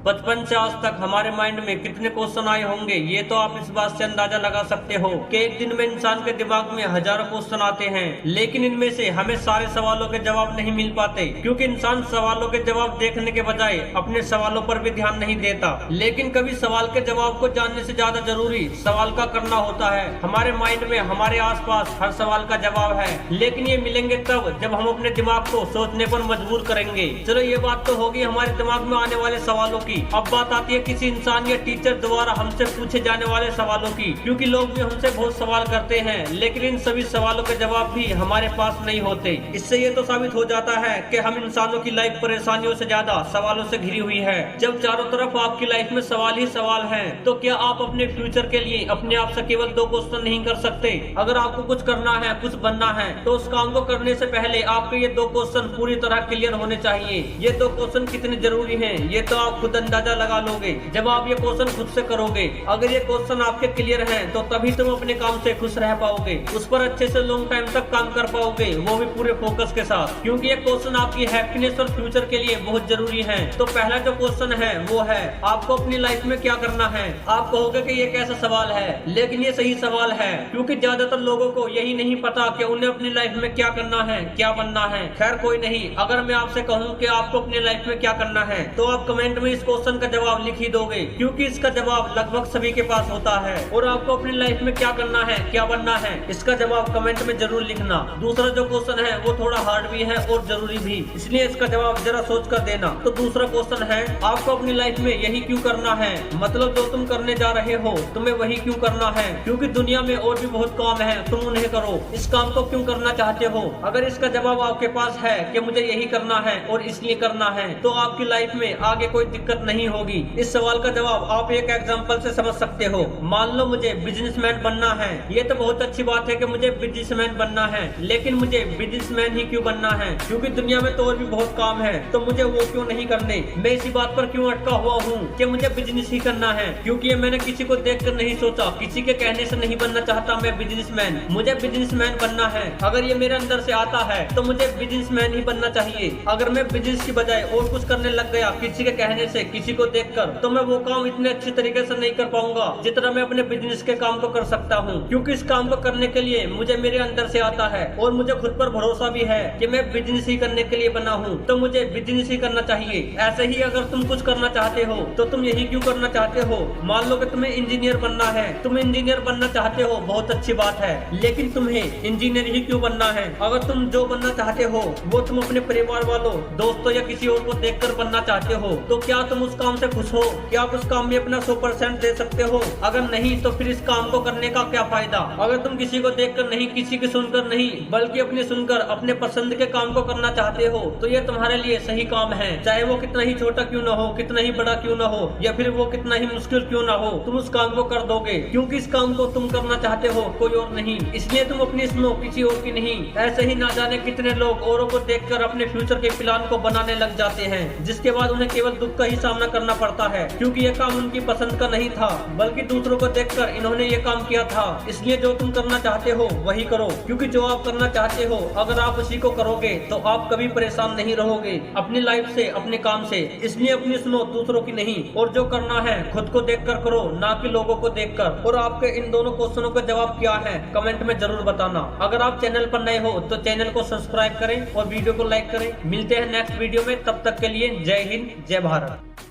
बचपन से आज तक हमारे माइंड में कितने क्वेश्चन आए होंगे ये तो आप इस बात से अंदाजा लगा सकते हो कि एक दिन में इंसान के दिमाग में हजारों क्वेश्चन आते हैं, लेकिन इनमें से हमें सारे सवालों के जवाब नहीं मिल पाते क्योंकि इंसान सवालों के जवाब देखने के बजाय अपने सवालों पर भी ध्यान नहीं देता। लेकिन कभी सवाल के जवाब को जानने से ज्यादा जरूरी सवाल का करना होता है। हमारे माइंड में हमारे आसपास हर सवाल का जवाब है, लेकिन ये मिलेंगे तब जब हम अपने दिमाग को सोचने पर मजबूर करेंगे। चलो ये बात तो होगी हमारे दिमाग में आने वाले सवालों की। अब बात आती है किसी इंसान या टीचर द्वारा हमसे पूछे जाने वाले सवालों की, क्योंकि लोग भी हमसे बहुत सवाल करते हैं, लेकिन इन सभी सवालों के जवाब भी हमारे पास नहीं होते। इससे ये तो साबित हो जाता है कि हम इंसानों की लाइफ परेशानियों से ज्यादा सवालों से घिरी हुई है। जब चारों तरफ आपकी लाइफ में सवाल ही सवाल हैं, तो क्या आप अपने फ्यूचर के लिए अपने आप से केवल 2 क्वेश्चन नहीं कर सकते? अगर आपको कुछ करना है, कुछ बनना है, तो उस काम को करने से पहले आपके ये 2 क्वेश्चन पूरी तरह क्लियर होने चाहिए। ये 2 क्वेश्चन कितने जरूरी हैं ये तो आप खुद अंदाजा लगा लोगे जब आप ये क्वेश्चन खुद से करोगे। अगर ये क्वेश्चन आपके क्लियर हैं तो तभी तुम अपने काम से खुश रह पाओगे, उस पर अच्छे से लॉन्ग टाइम तक काम कर पाओगे, वो भी पूरे फोकस के साथ, क्योंकि ये क्वेश्चन आपकी हैप्पीनेस और फ्यूचर के लिए बहुत जरूरी है। तो पहला जो क्वेश्चन है वो है आपको अपनी लाइफ में क्या करना है। आप कहोगे कि ये कैसा सवाल है, लेकिन ये सही सवाल है, क्योंकि ज्यादातर लोगों को यही नहीं पता कि उन्हें अपनी लाइफ में क्या करना है, क्या बनना है। खैर कोई नहीं, अगर मैं आपसे कहूँ कि आपको अपनी लाइफ में क्या करना है तो आप कमेंट में इस क्वेश्चन का जवाब लिख ही दोगे, क्योंकि इसका जवाब लगभग सभी के पास होता है। और आपको अपनी लाइफ में क्या करना है, क्या बनना है, इसका जवाब कमेंट में जरूर लिखना। दूसरा जो क्वेश्चन है वो थोड़ा हार्ड भी है और जरूरी भी, इसलिए इसका जवाब जरा सोच कर देना। तो दूसरा क्वेश्चन है आपको अपनी लाइफ में यही क्यों करना है, मतलब जो तुम करने जा रहे हो तुम्हें वही क्यों करना है, क्योंकि दुनिया में और भी बहुत काम है, तुम उन्हें करो। इस काम को क्यों करना चाहते हो? अगर इसका जवाब आपके पास है कि मुझे यही करना है और इसलिए करना है, तो आपकी लाइफ में आगे कोई दिक्कत नहीं होगी। इस सवाल का जवाब आप एक एग्जांपल से समझ सकते हो। मान लो मुझे बिजनेसमैन बनना है, ये तो बहुत अच्छी बात है कि मुझे बिजनेसमैन बनना है, लेकिन मुझे बिजनेसमैन ही क्यों बनना है, क्योंकि दुनिया में तो और भी बहुत काम है, तो मुझे वो क्यों नहीं करने? मैं इसी बात पर क्यों अटका हुआ हूँ कि मुझे बिजनेस ही करना है, क्योंकि ये मैंने किसी को देख कर नहीं सोचा, किसी के कहने से नहीं बनना चाहता मैं बिजनेसमैन, मुझे बिजनेसमैन बनना है। अगर ये मेरे अंदर से आता है तो मुझे बिजनेसमैन ही बनना चाहिए। अगर मैं बिजनेस की बजाय और कुछ करने लग गया किसी के कहने से, किसी को देखकर, तो मैं वो काम इतने अच्छे तरीके से नहीं कर पाऊंगा जितना मैं अपने बिजनेस के काम को कर सकता हूँ, क्योंकि इस काम को करने के लिए मुझे मेरे अंदर से आता है और मुझे खुद पर भरोसा भी है कि मैं बिजनेस ही करने के लिए बना हूँ, तो मुझे बिजनेस ही करना चाहिए। ऐसे ही अगर तुम कुछ करना चाहते हो तो तुम यही क्यों करना चाहते हो? मान लो कि तुम्हें इंजीनियर बनना है, तुम इंजीनियर बनना चाहते हो, बहुत अच्छी बात है, लेकिन तुम्हें इंजीनियर ही क्यों बनना है? अगर तुम जो बनना चाहते हो वो तुम अपने परिवार वालों, दोस्तों या किसी और को देखकर बनना चाहते हो, तो क्या तुम उस काम से खुश हो? क्या आप उस काम में अपना 100% दे सकते हो? अगर नहीं तो फिर इस काम को करने का क्या फायदा? अगर तुम किसी को देखकर नहीं, किसी की सुनकर नहीं, बल्कि अपने सुनकर अपने पसंद के काम को करना चाहते हो, तो ये तुम्हारे लिए सही काम है, चाहे वो कितना ही छोटा क्यों ना हो, कितना ही बड़ा क्यों ना हो, या फिर वो कितना ही मुश्किल क्यों ना हो, तुम उस काम को कर दोगे, क्योंकि इस काम को तुम करना चाहते हो, कोई और नहीं। इसलिए तुम अपनी सुनो, किसी और की नहीं। ऐसे ही ना जाने कितने लोग औरों को देखकर अपने फ्यूचर के प्लान को बनाने लग जाते हैं, जिसके बाद उन्हें केवल दुख का ही सामना करना पड़ता है, क्योंकि यह काम उनकी पसंद का नहीं था, बल्कि दूसरों को देखकर इन्होंने ये काम किया था। इसलिए जो तुम करना चाहते हो वही करो, क्योंकि जो आप करना चाहते हो अगर आप उसी को करोगे तो आप कभी परेशान नहीं रहोगे अपनी लाइफ से, अपने काम से। इसलिए अपनी सुनो, दूसरों की नहीं, और जो करना है खुद को देखकर करो, ना कि लोगों को देखकर। और आपके इन दोनों क्वेश्चनों का जवाब क्या है कमेंट में जरूर बताना। अगर आप चैनल पर नए हो तो चैनल को सब्सक्राइब करें और वीडियो को लाइक करें। मिलते हैं नेक्स्ट वीडियो में, तब तक के लिए जय हिंद, जय भारत।